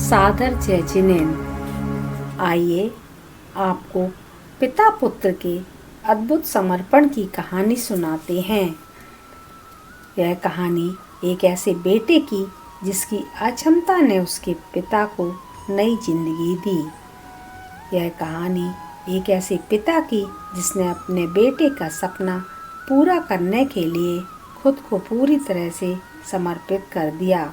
सादर जय जिनेंद्र। आइए आपको पिता पुत्र के अद्भुत समर्पण की कहानी सुनाते हैं। यह कहानी एक ऐसे बेटे की जिसकी अक्षमता ने उसके पिता को नई जिंदगी दी। यह कहानी एक ऐसे पिता की जिसने अपने बेटे का सपना पूरा करने के लिए खुद को पूरी तरह से समर्पित कर दिया।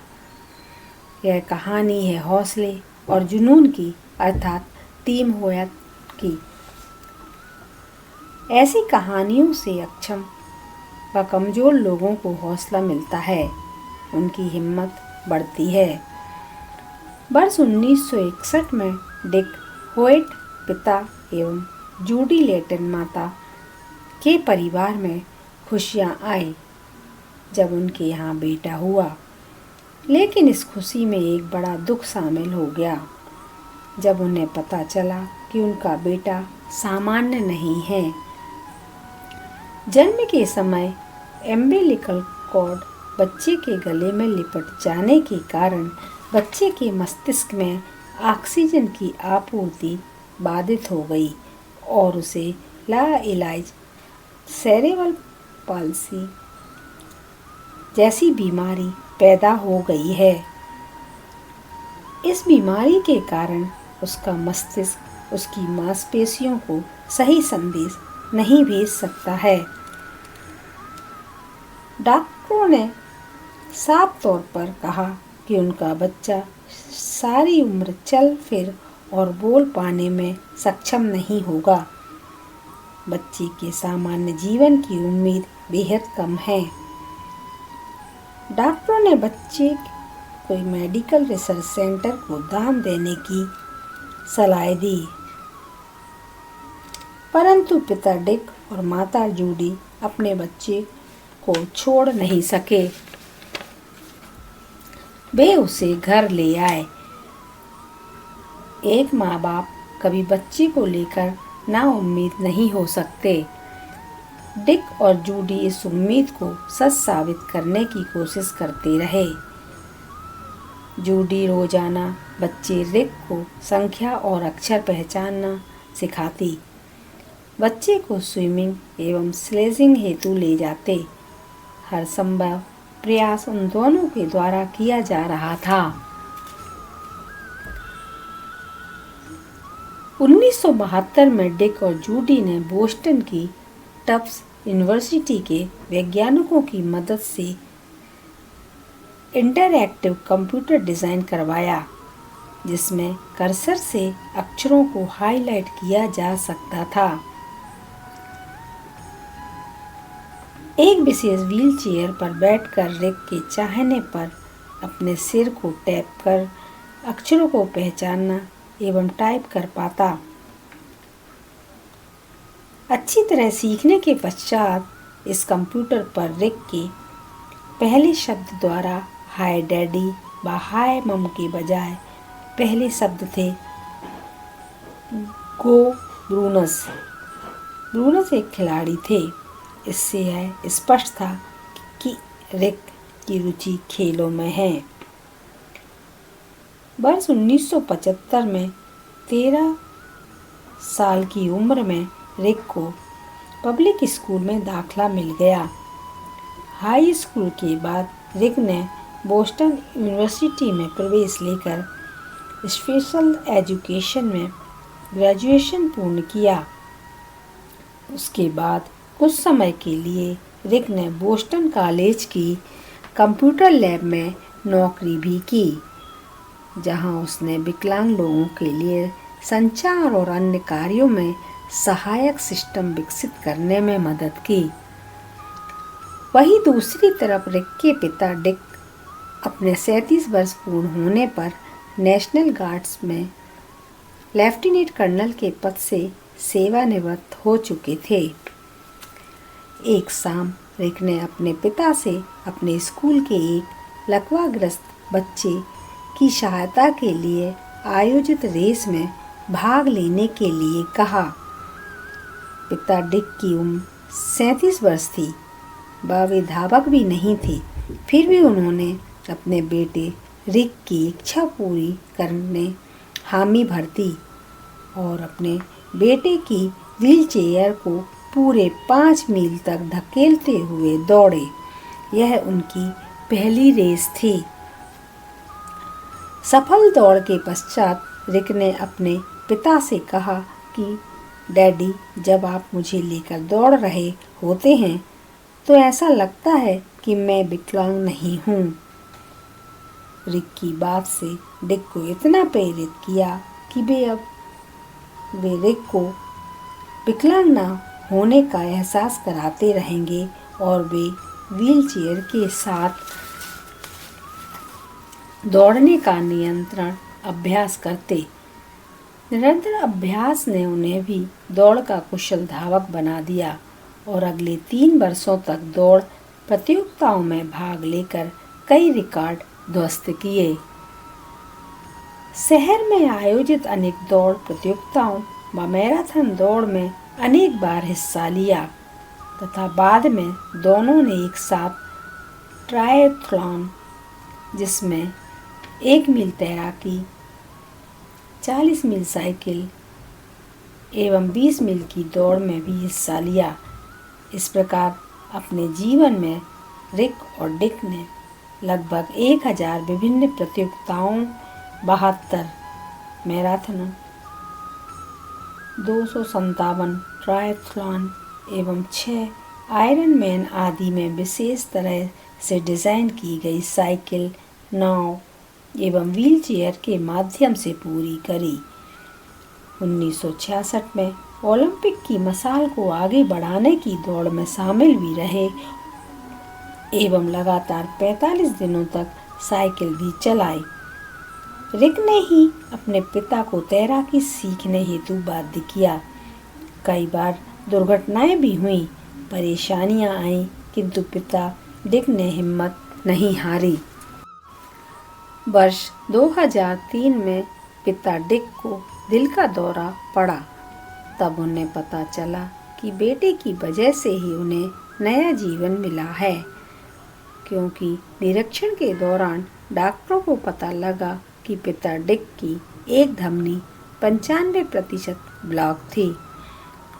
यह कहानी है हौसले और जुनून की, अर्थात टीम होयत की। ऐसी कहानियों से अक्षम व कमज़ोर लोगों को हौसला मिलता है, उनकी हिम्मत बढ़ती है। वर्ष 1961 में डिक होयट पिता एवं जूडी लेटन माता के परिवार में खुशियां आई जब उनके यहाँ बेटा हुआ। लेकिन इस खुशी में एक बड़ा दुख शामिल हो गया जब उन्हें पता चला कि उनका बेटा सामान्य नहीं है। जन्म के समय एम्बिलिकल कॉर्ड बच्चे के गले में लिपट जाने के कारण बच्चे के मस्तिष्क में ऑक्सीजन की आपूर्ति बाधित हो गई और उसे लाइलाज सेरेब्रल पाल्सी जैसी बीमारी पैदा हो गई है। इस बीमारी के कारण उसका मस्तिष्क उसकी मांसपेशियों को सही संदेश नहीं भेज सकता है। डॉक्टरों ने साफ तौर पर कहा कि उनका बच्चा सारी उम्र चल फिर और बोल पाने में सक्षम नहीं होगा। बच्चे के सामान्य जीवन की उम्मीद बेहद कम है। डॉक्टरों ने बच्चे को मेडिकल रिसर्च सेंटर को दान देने की सलाह दी, परंतु पिता डिक और माता जूडी अपने बच्चे को छोड़ नहीं सके। वे उसे घर ले आए। एक माँ बाप कभी बच्चे को लेकर नाउम्मीद नहीं हो सकते। डिक और जूडी इस उम्मीद को सच साबित करने की कोशिश करते रहे। जूडी रोजाना बच्चे रिक को संख्या और अक्षर पहचानना सिखाती, बच्चे को स्विमिंग एवं स्लेजिंग हेतु ले जाते। हर संभव प्रयास उन दोनों के द्वारा किया जा रहा था। 1972 में डिक और जूडी ने बोस्टन की टफ्ट्स यूनिवर्सिटी के वैज्ञानिकों की मदद से इंटरैक्टिव कंप्यूटर डिज़ाइन करवाया, जिसमें कर्सर से अक्षरों को हाईलाइट किया जा सकता था। एक विशेष व्हीलचेयर पर बैठकर रिक के चाहने पर अपने सिर को टैप कर अक्षरों को पहचानना एवं टाइप कर पाता। अच्छी तरह सीखने के पश्चात इस कंप्यूटर पर रिक के पहले शब्द द्वारा हाय डैडी व हाय मम के बजाय पहले शब्द थे गो ब्रूनस। ब्रूनस एक खिलाड़ी थे। इससे यह स्पष्ट था कि रिक की रुचि खेलों में है। वर्ष 1975 में 13 साल की उम्र में रिक को पब्लिक स्कूल में दाखला मिल गया। हाई स्कूल के बाद रिक ने बोस्टन यूनिवर्सिटी में प्रवेश लेकर स्पेशल एजुकेशन में ग्रेजुएशन पूर्ण किया। उसके बाद कुछ समय के लिए रिक ने बोस्टन कॉलेज की कंप्यूटर लैब में नौकरी भी की, जहां उसने विकलांग लोगों के लिए संचार और अन्य कार्यों में सहायक सिस्टम विकसित करने में मदद की। वहीं दूसरी तरफ रिक के पिता डिक अपने 37 वर्ष पूर्ण होने पर नेशनल गार्ड्स में लेफ्टिनेंट कर्नल के पद से सेवानिवृत्त हो चुके थे। एक शाम रिक ने अपने पिता से अपने स्कूल के एक लकवाग्रस्त बच्चे की सहायता के लिए आयोजित रेस में भाग लेने के लिए कहा। पिता डिक की उम्र 37 वर्ष थी, वे धावक भी नहीं थे, फिर भी उन्होंने अपने बेटे रिक की इच्छा पूरी करने हामी भर दी और अपने बेटे की व्हीलचेयर को पूरे 5 मील तक धकेलते हुए दौड़े। यह उनकी पहली रेस थी। सफल दौड़ के पश्चात रिक ने अपने पिता से कहा कि डैडी, जब आप मुझे लेकर दौड़ रहे होते हैं तो ऐसा लगता है कि मैं विकलांग नहीं हूँ। रिक की बात से डिक को इतना प्रेरित किया कि वे रिक को विकलांग न होने का एहसास कराते रहेंगे और वे व्हीलचेयर के साथ दौड़ने का निरंतर अभ्यास करते। निरंतर अभ्यास ने उन्हें भी दौड़ का कुशल धावक बना दिया और अगले 3 वर्षों तक दौड़ प्रतियोगिताओं में भाग लेकर कई रिकॉर्ड ध्वस्त किए। शहर में आयोजित अनेक दौड़ प्रतियोगिताओं व मैराथन दौड़ में अनेक बार हिस्सा लिया तथा बाद में दोनों ने एक साथ ट्रायथलॉन, जिसमें 1 मील तैराकी, 40 मील साइकिल एवं 20 मील की दौड़ में भी हिस्सा लिया। इस प्रकार अपने जीवन में रिक और डिक ने लगभग 1000 विभिन्न प्रतियोगिताओं, 72 मैराथन, 257 ट्रायथलॉन एवं 6 आयरनमैन आदि में विशेष तरह से डिज़ाइन की गई साइकिल, नाव एवं व्हीलचेयर के माध्यम से पूरी करी। 1966 में ओलंपिक की मशाल को आगे बढ़ाने की दौड़ में शामिल भी रहे एवं लगातार 45 दिनों तक साइकिल भी चलाई। रिक ने ही अपने पिता को तैराकी सीखने हेतु बाध्य किया। कई बार दुर्घटनाएं भी हुईं, परेशानियां आईं, किंतु पिता डिक ने हिम्मत नहीं हारी। वर्ष 2003 में पिता डिक को दिल का दौरा पड़ा। तब उन्हें पता चला कि बेटे की वजह से ही उन्हें नया जीवन मिला है, क्योंकि निरीक्षण के दौरान डॉक्टरों को पता लगा कि पिता डिक की एक धमनी 95% ब्लॉक थी।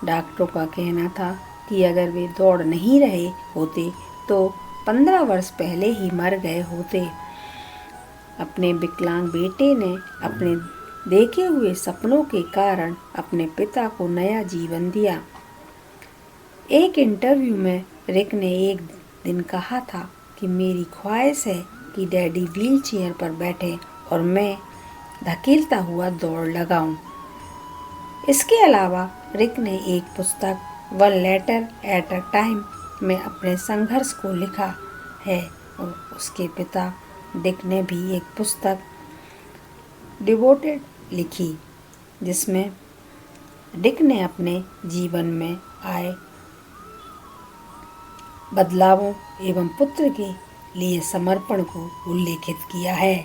डॉक्टरों का कहना था कि अगर वे दौड़ नहीं रहे होते तो 15 वर्ष पहले ही मर गए होते। अपने विकलांग बेटे ने अपने देखे हुए सपनों के कारण अपने पिता को नया जीवन दिया। एक इंटरव्यू में रिक ने एक दिन कहा था कि मेरी ख्वाहिश है कि डैडी व्हील चेयर पर बैठे और मैं धकेलता हुआ दौड़ लगाऊं। इसके अलावा रिक ने एक पुस्तक one letter at a time में अपने संघर्ष को लिखा है और उसके पिता डिक ने भी एक पुस्तक डिवोटेड लिखी, जिसमें डिक ने अपने जीवन में आए बदलावों एवं पुत्र के लिए समर्पण को उल्लेखित किया है। –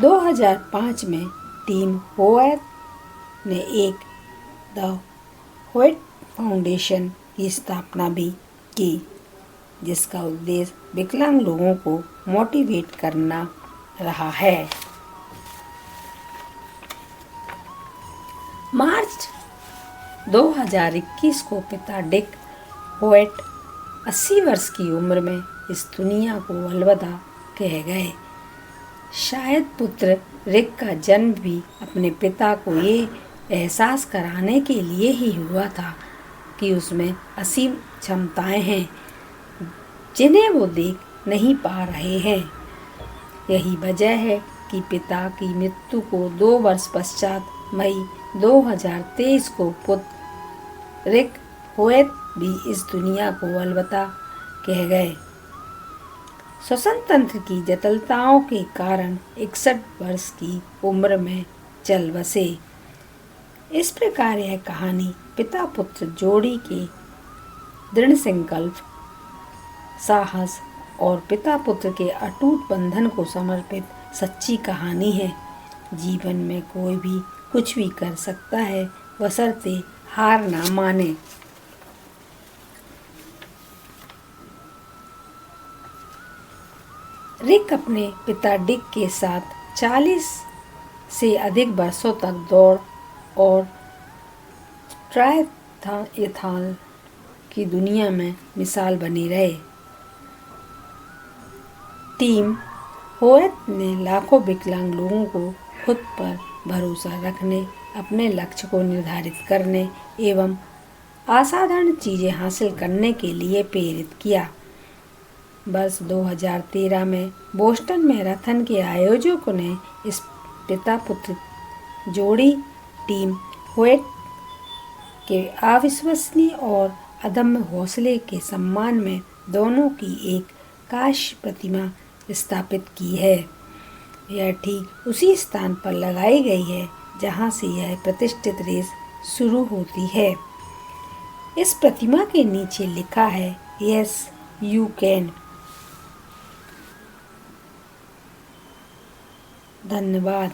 2005 में टीम होएट ने एक द होएट फाउंडेशन की स्थापना भी की, जिसका उद्देश्य विकलांग लोगों को मोटिवेट करना रहा है। मार्च 2021 को पिता डिक होएट 80 वर्ष की उम्र में इस दुनिया को अलविदा कह गए। शायद पुत्र रिक का जन्म भी अपने पिता को ये एहसास कराने के लिए ही हुआ था कि उसमें असीम क्षमताएं हैं जिन्हें वो देख नहीं पा रहे हैं। यही वजह है कि पिता की मृत्यु को 2 वर्ष पश्चात मई 2023 को पुत्र रिक होएट भी इस दुनिया को अलविदा कह गए। श्वसन तंत्र की जटिलताओं के कारण 61 वर्ष की उम्र में चल बसे। इस प्रकार यह कहानी पिता पुत्र जोड़ी के दृढ़ संकल्प, साहस और पिता पुत्र के अटूट बंधन को समर्पित सच्ची कहानी है। जीवन में कोई भी कुछ भी कर सकता है, बशर्ते हार ना माने। रिक अपने पिता डिक के साथ 40 से अधिक वर्षों तक दौड़ और ट्रायथलॉन की दुनिया में मिसाल बने रहे। टीम होएट ने लाखों विकलांग लोगों को खुद पर भरोसा रखने, अपने लक्ष्य को निर्धारित करने एवं असाधारण चीज़ें हासिल करने के लिए प्रेरित किया। वर्ष 2013 में बोस्टन मैराथन के आयोजकों ने इस पिता पुत्र जोड़ी टीम होएट के अविश्वसनीय और अदम्य हौसले के सम्मान में दोनों की एक कांस्य प्रतिमा स्थापित की है। यह ठीक उसी स्थान पर लगाई गई है जहां से यह प्रतिष्ठित रेस शुरू होती है। इस प्रतिमा के नीचे लिखा है यस यू कैन। धन्यवाद।